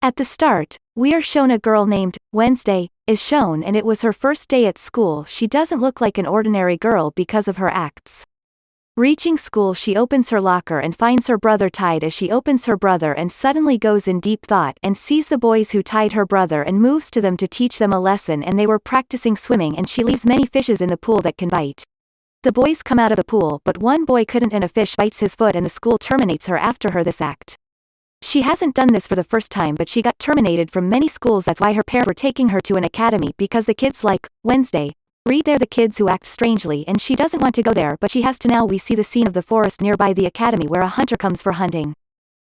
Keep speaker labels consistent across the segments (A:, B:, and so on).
A: At the start, we are shown a girl named Wednesday is shown, and it was her first day at school. She doesn't look like an ordinary girl because of her acts. Reaching school, she opens her locker and finds her brother tied. As she opens her brother and suddenly goes in deep thought and sees the boys who tied her brother and moves to them to teach them a lesson, and they were practicing swimming, and she leaves many fishes in the pool that can bite. The boys come out of the pool, but one boy couldn't, and a fish bites his foot, and the school terminates her after her this act. She hasn't done this for the first time, but she got terminated from many schools. That's why her parents were taking her to an academy, because the kids like Wednesday read there the kids who act strangely, and she doesn't want to go there, but she has to. Now we see the scene of the forest nearby the academy where a hunter comes for hunting.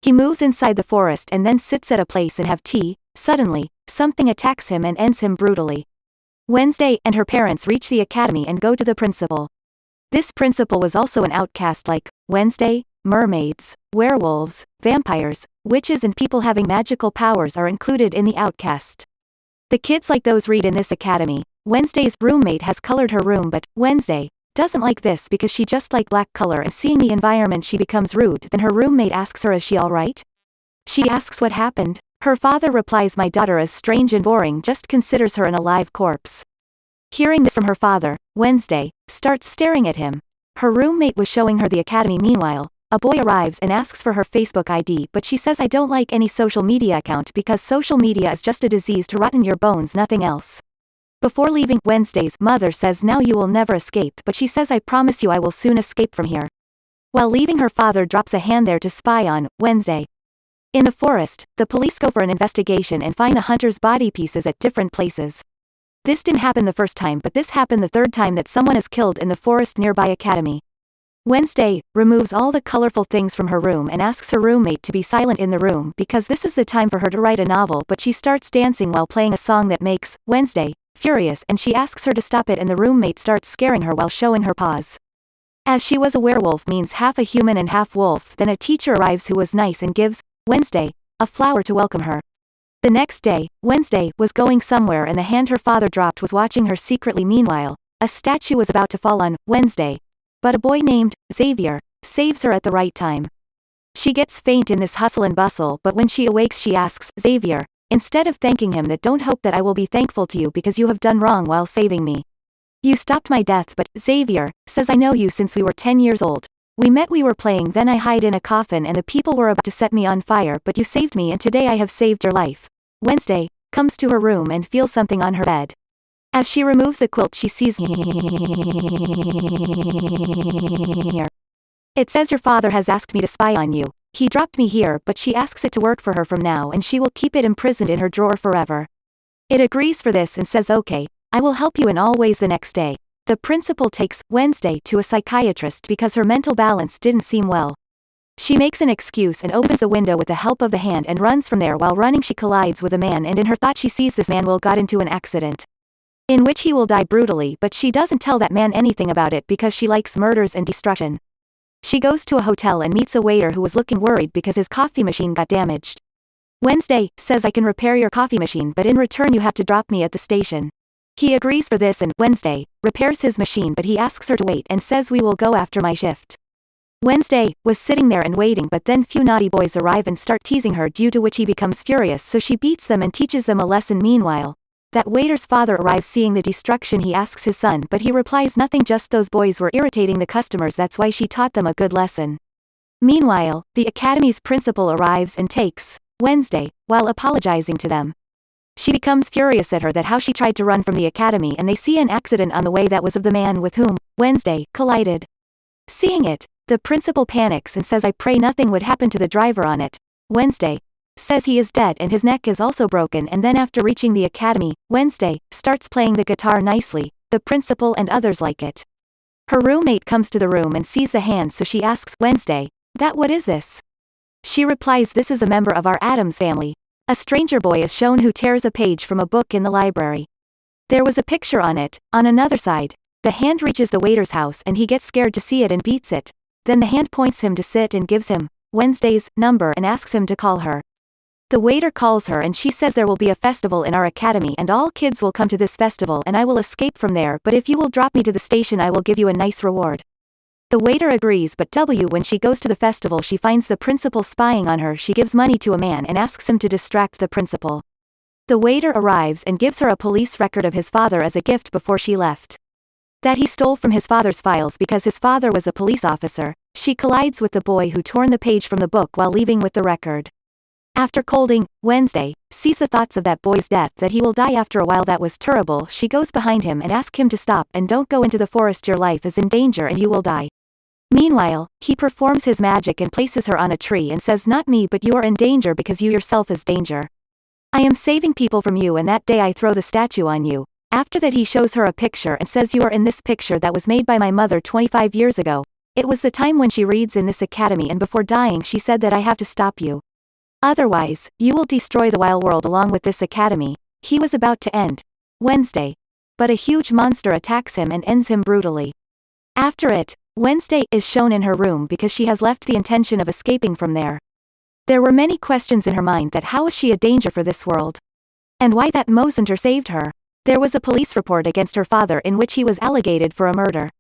A: He moves inside the forest and then sits at a place and have tea. Suddenly, something attacks him and ends him brutally. Wednesday and her parents reach the academy and go to the principal. This principal was also an outcast like Wednesday. Mermaids, werewolves, vampires, witches, and people having magical powers are included in the outcast. The kids like those read in this academy. Wednesday's roommate has colored her room, but Wednesday doesn't like this because she just like black color, and seeing the environment she becomes rude. Then her roommate asks her, is she alright? She asks what happened. Her father replies, my daughter is strange and boring, just considers her an alive corpse. Hearing this from her father, Wednesday starts staring at him. Her roommate was showing her the academy. Meanwhile, a boy arrives and asks for her Facebook ID, but she says, I don't like any social media account because social media is just a disease to rot in your bones, nothing else. Before leaving, Wednesday's mother says, now you will never escape, but she says, I promise you I will soon escape from here. While leaving, her father drops a hand there to spy on Wednesday. In the forest, the police go for an investigation and find the hunter's body pieces at different places. This didn't happen the first time, but this happened the third time that someone is killed in the forest nearby academy. Wednesday removes all the colorful things from her room and asks her roommate to be silent in the room because this is the time for her to write a novel, but she starts dancing while playing a song that makes Wednesday furious, and she asks her to stop it, and the roommate starts scaring her while showing her paws. As she was a werewolf, means half a human and half wolf, then a teacher arrives who was nice and gives Wednesday a flower to welcome her. The next day, Wednesday was going somewhere, and the hand her father dropped was watching her secretly. Meanwhile, a statue was about to fall on Wednesday, but a boy named Xavier saves her at the right time. She gets faint in this hustle and bustle, but when she awakes she asks Xavier, instead of thanking him, that don't hope that I will be thankful to you because you have done wrong while saving me. You stopped my death, but Xavier says, I know you since we were 10 years old. We met, we were playing, then I hide in a coffin and the people were about to set me on fire, but you saved me and today I have saved your life. Wednesday comes to her room and feels something on her bed. As she removes the quilt she sees it says, your father has asked me to spy on you. He dropped me here, but she asks it to work for her from now, and she will keep it imprisoned in her drawer forever. It agrees for this and says, okay, I will help you in all ways. The next day, the principal takes Wednesday to a psychiatrist because her mental balance didn't seem well. She makes an excuse and opens the window with the help of the hand and runs from there. While running she collides with a man, and in her thought she sees this man will got into an accident in which he will die brutally, but she doesn't tell that man anything about it because she likes murders and destruction. She goes to a hotel and meets a waiter who was looking worried because his coffee machine got damaged. Wednesday says, I can repair your coffee machine, but in return you have to drop me at the station. He agrees for this and Wednesday repairs his machine, but he asks her to wait and says, we will go after my shift. Wednesday was sitting there and waiting, but then few naughty boys arrive and start teasing her, due to which he becomes furious, so she beats them and teaches them a lesson. Meanwhile, that waiter's father arrives. Seeing the destruction, he asks his son, but he replies, nothing, just those boys were irritating the customers, that's why she taught them a good lesson. Meanwhile, the academy's principal arrives and takes Wednesday while apologizing to them. She becomes furious at her that how she tried to run from the academy, and they see an accident on the way that was of the man with whom Wednesday collided. Seeing it, the principal panics and says, I pray nothing would happen to the driver on it. Wednesday says he is dead and his neck is also broken, and then after reaching the academy, Wednesday starts playing the guitar nicely. The principal and others like it. Her roommate comes to the room and sees the hand, so she asks Wednesday, that what is this? She replies, this is a member of our Addams family. A stranger boy is shown who tears a page from a book in the library. There was a picture on it. On another side, the hand reaches the waiter's house and he gets scared to see it and beats it. Then the hand points him to sit and gives him Wednesday's number and asks him to call her. The waiter calls her and she says, there will be a festival in our academy and all kids will come to this festival and I will escape from there, but if you will drop me to the station I will give you a nice reward. The waiter agrees, but when she goes to the festival she finds the principal spying on her. She gives money to a man and asks him to distract the principal. The waiter arrives and gives her a police record of his father as a gift before she left. That he stole from his father's files because his father was a police officer. She collides with the boy who torn the page from the book while leaving with the record. After colding, Wednesday sees the thoughts of that boy's death, that he will die after a while. That was terrible. She goes behind him and asks him to stop and don't go into the forest. Your life is in danger and you will die. Meanwhile, he performs his magic and places her on a tree and says, not me, but you are in danger because you yourself is danger. I am saving people from you, and that day I throw the statue on you. After that he shows her a picture and says, you are in this picture that was made by my mother 25 years ago. It was the time when she reads in this academy, and before dying she said that I have to stop you. Otherwise, you will destroy the wild world along with this academy. He was about to end Wednesday. But a huge monster attacks him and ends him brutally. After it, Wednesday is shown in her room because she has left the intention of escaping from there. There were many questions in her mind, that how is she a danger for this world? And why that Mosander saved her? There was a police report against her father in which he was alleged for a murder.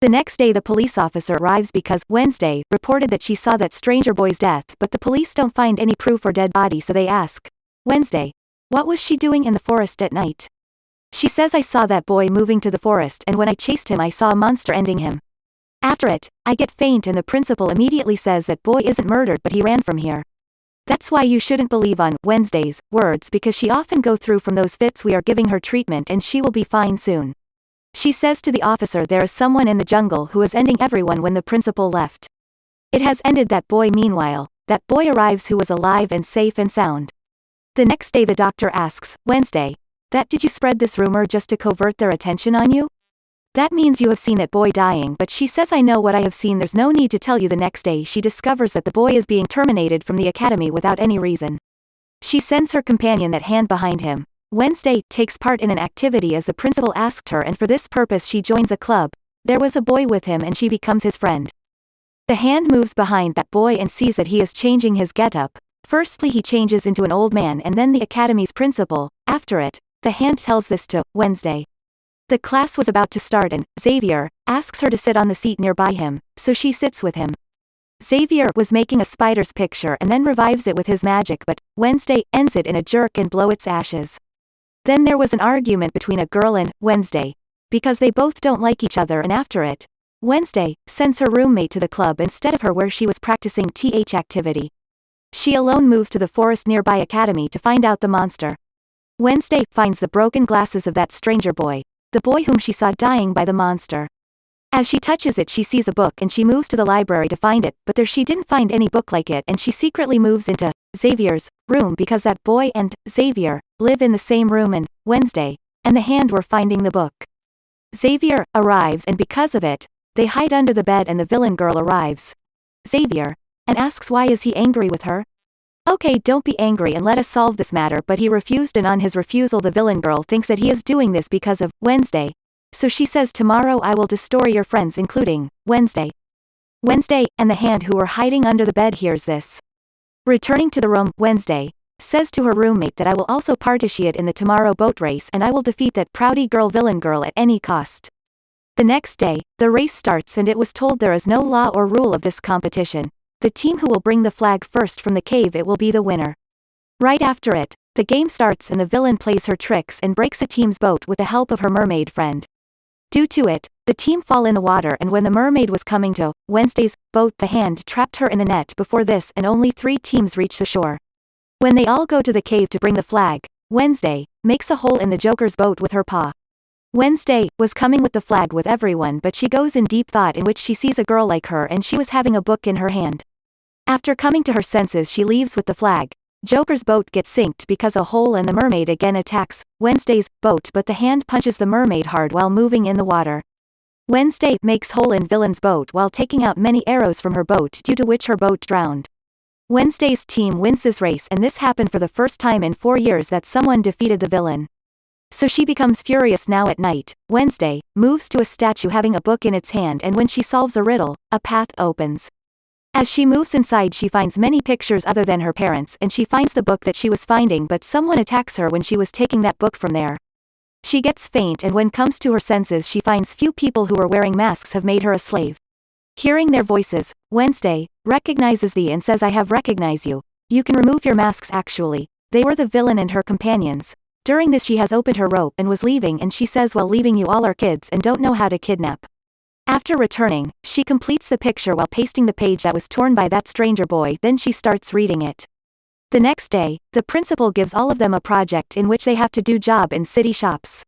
A: The next day the police officer arrives because Wednesday reported that she saw that stranger boy's death, but the police don't find any proof or dead body, so they ask Wednesday, what was she doing in the forest at night? She says, I saw that boy moving to the forest, and when I chased him I saw a monster ending him. After it, I get faint, and the principal immediately says that boy isn't murdered but he ran from here. That's why you shouldn't believe on Wednesday's words, because she often go through from those fits. We are giving her treatment and she will be fine soon. She says to the officer there is someone in the jungle who is ending everyone when the principal left. It has ended that boy. Meanwhile, that boy arrives who was alive and safe and sound. The next day the doctor asks Wednesday, that did you spread this rumor just to covert their attention on you? That means you have seen that boy dying, but she says, I know what I have seen, there's no need to tell you. The next day she discovers that the boy is being terminated from the academy without any reason. She sends her companion that hand behind him. Wednesday takes part in an activity as the principal asked her, and for this purpose she joins a club. There was a boy with him and she becomes his friend. The hand moves behind that boy and sees that he is changing his getup. Firstly he changes into an old man and then the academy's principal. After it, the hand tells this to Wednesday. The class was about to start and Xavier asks her to sit on the seat nearby him, so she sits with him. Xavier was making a spider's picture and then revives it with his magic, but Wednesday ends it in a jerk and blow its ashes. Then there was an argument between a girl and Wednesday, because they both don't like each other, and after it, Wednesday sends her roommate to the club instead of her where she was practicing activity. She alone moves to the forest nearby academy to find out the monster. Wednesday finds the broken glasses of that stranger boy, the boy whom she saw dying by the monster. As she touches it she sees a book and she moves to the library to find it, but there she didn't find any book like it, and she secretly moves into Xavier's room because that boy and Xavier live in the same room, and Wednesday and the hand were finding the book. Xavier arrives and because of it, they hide under the bed, and the villain girl arrives. Xavier and asks why is he angry with her? Okay, don't be angry and let us solve this matter, but he refused, and on his refusal the villain girl thinks that he is doing this because of Wednesday. So she says, tomorrow I will destroy your friends including Wednesday. Wednesday and the hand who were hiding under the bed hears this. Returning to the room, Wednesday says to her roommate that I will also participate in the tomorrow boat race and I will defeat that proudy girl villain girl at any cost. The next day, the race starts and it was told there is no law or rule of this competition. The team who will bring the flag first from the cave, it will be the winner. Right after it, the game starts and the villain plays her tricks and breaks a team's boat with the help of her mermaid friend. Due to it, the team fall in the water, and when the mermaid was coming to Wednesday's boat the hand trapped her in the net before this, and only 3 teams reach the shore. When they all go to the cave to bring the flag, Wednesday makes a hole in the Joker's boat with her paw. Wednesday was coming with the flag with everyone, but she goes in deep thought in which she sees a girl like her and she was having a book in her hand. After coming to her senses she leaves with the flag. Joker's boat gets sinked because a hole, and the mermaid again attacks Wednesday's boat, but the hand punches the mermaid hard while moving in the water. Wednesday makes hole in villain's boat while taking out many arrows from her boat, due to which her boat drowned. Wednesday's team wins this race, and this happened for the first time in 4 years that someone defeated the villain. So she becomes furious now at night. Wednesday moves to a statue having a book in its hand, and when she solves a riddle, a path opens. As she moves inside she finds many pictures other than her parents, and she finds the book that she was finding, but someone attacks her when she was taking that book from there. She gets faint, and when comes to her senses she finds few people who were wearing masks have made her a slave. Hearing their voices, Wednesday recognizes the and says I have recognized you. You can remove your masks actually. They were the villain and her companions. During this she has opened her rope and was leaving and she says well leaving you all are kids and don't know how to kidnap. After returning, she completes the picture while pasting the page that was torn by that stranger boy then she starts reading it. The next day, the principal gives all of them a project in which they have to do job in city shops.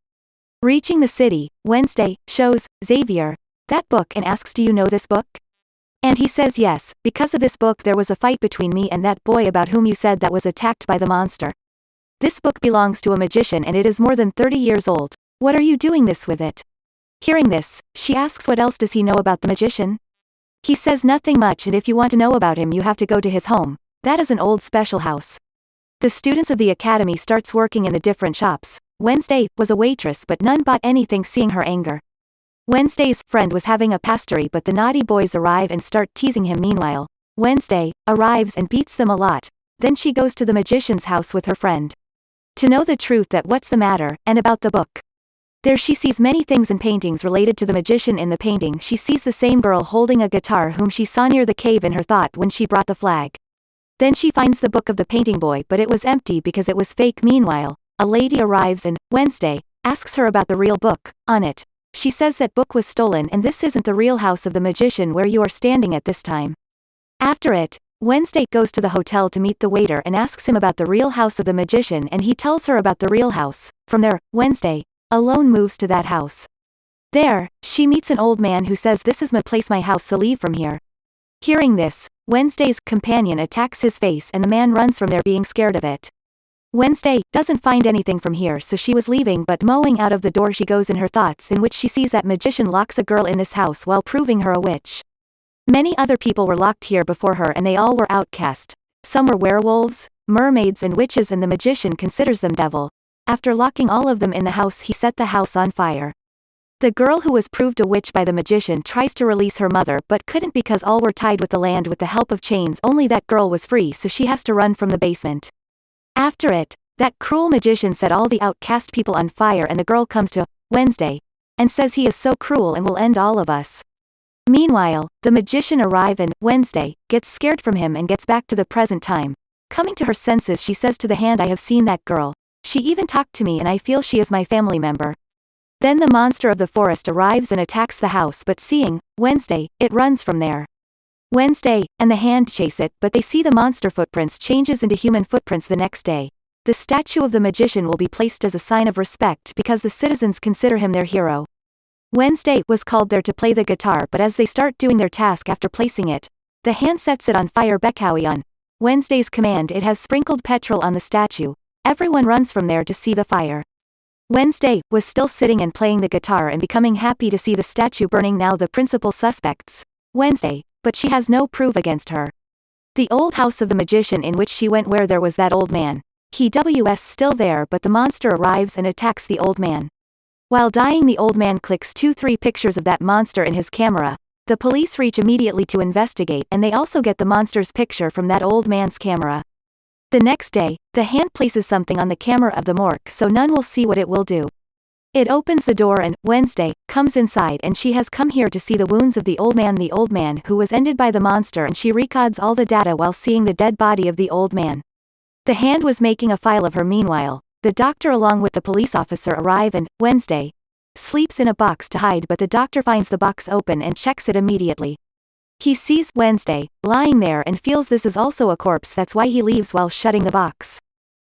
A: Reaching the city, Wednesday shows Xavier that book and asks do you know this book? And he says yes, because of this book there was a fight between me and that boy about whom you said that was attacked by the monster. This book belongs to a magician and it is more than 30 years old. What are you doing this with it? Hearing this, she asks what else does he know about the magician? He says nothing much and if you want to know about him you have to go to his home. That is an old special house. The students of the academy starts working in the different shops. Wednesday was a waitress but none bought anything seeing her anger. Wednesday's friend was having a pastry but the naughty boys arrive and start teasing him meanwhile. Wednesday arrives and beats them a lot. Then she goes to the magician's house with her friend. To know the truth that what's the matter, and about the book. There she sees many things and paintings related to the magician. In the painting she sees the same girl holding a guitar whom she saw near the cave in her thought when she brought the flag. Then she finds the book of the painting boy but it was empty because it was fake. Meanwhile, a lady arrives and, Wednesday, asks her about the real book. On it, she says that book was stolen and this isn't the real house of the magician where you are standing at this time. After it, Wednesday goes to the hotel to meet the waiter and asks him about the real house of the magician and he tells her about the real house. From there, Wednesday alone moves to that house. There, she meets an old man who says this is my place, my house, so leave from here. Hearing this, Wednesday's companion attacks his face and the man runs from there being scared of it. Wednesday doesn't find anything from here so she was leaving but mowing out of the door she goes in her thoughts in which she sees that magician locks a girl in this house while proving her a witch. Many other people were locked here before her and they all were outcast. Some were werewolves, mermaids and witches and the magician considers them devil. After locking all of them in the house he set the house on fire. The girl who was proved a witch by the magician tries to release her mother but couldn't because all were tied with the land with the help of chains. Only that girl was free so she has to run from the basement. After it, that cruel magician set all the outcast people on fire and the girl comes to Wednesday and says he is so cruel and will end all of us. Meanwhile, the magician arrives and Wednesday gets scared from him and gets back to the present time. Coming to her senses she says to the hand I have seen that girl. She even talked to me and I feel she is my family member. Then the monster of the forest arrives and attacks the house but seeing Wednesday, it runs from there. Wednesday and the hand chase it but they see the monster footprints changes into human footprints the next day. The statue of the magician will be placed as a sign of respect because the citizens consider him their hero. Wednesday was called there to play the guitar but as they start doing their task after placing it, the hand sets it on fire. Becowie on Wednesday's command it has sprinkled petrol on the statue. Everyone runs from there to see the fire. Wednesday was still sitting and playing the guitar and becoming happy to see the statue burning. Now the principal suspects Wednesday, but she has no proof against her. The old house of the magician in which she went where there was that old man. He was still there but the monster arrives and attacks the old man. While dying the old man clicks 2-3 pictures of that monster in his camera. The police reach immediately to investigate and they also get the monster's picture from that old man's camera. The next day, the hand places something on the camera of the morgue so none will see what it will do. It opens the door and Wednesday comes inside and she has come here to see the wounds of the old man who was ended by the monster and she records all the data while seeing the dead body of the old man. The hand was making a file of her. Meanwhile, the doctor along with the police officer arrive and Wednesday sleeps in a box to hide but the doctor finds the box open and checks it immediately. He sees Wednesday lying there and feels this is also a corpse, that's why he leaves while shutting the box.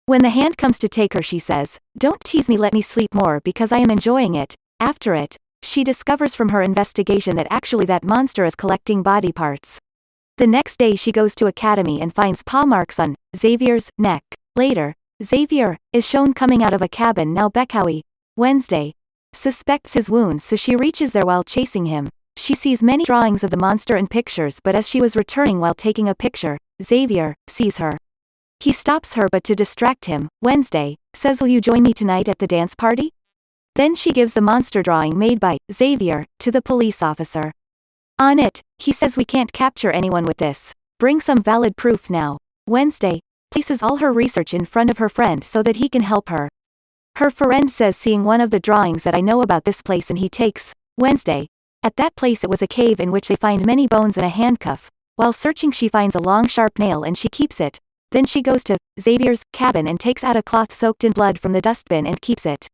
A: When the hand comes to take her she says, "Don't tease me, let me sleep more because I am enjoying it." After it, she discovers from her investigation that actually that monster is collecting body parts. The next day she goes to Academy and finds paw marks on Xavier's neck. Later, Xavier is shown coming out of a cabin. Now Becowie, Wednesday, suspects his wounds so she reaches there while chasing him. She sees many drawings of the monster and pictures but as she was returning while taking a picture, Xavier sees her. He stops her but to distract him, Wednesday says will you join me tonight at the dance party? Then she gives the monster drawing made by Xavier to the police officer. On it, he says we can't capture anyone with this. Bring some valid proof now. Wednesday places all her research in front of her friend so that he can help her. Her friend says seeing one of the drawings that I know about this place and he takes Wednesday At that place it was a cave in which they find many bones and a handcuff. While searching she finds a long sharp nail and she keeps it. Then she goes to Xavier's cabin and takes out a cloth soaked in blood from the dustbin and keeps it.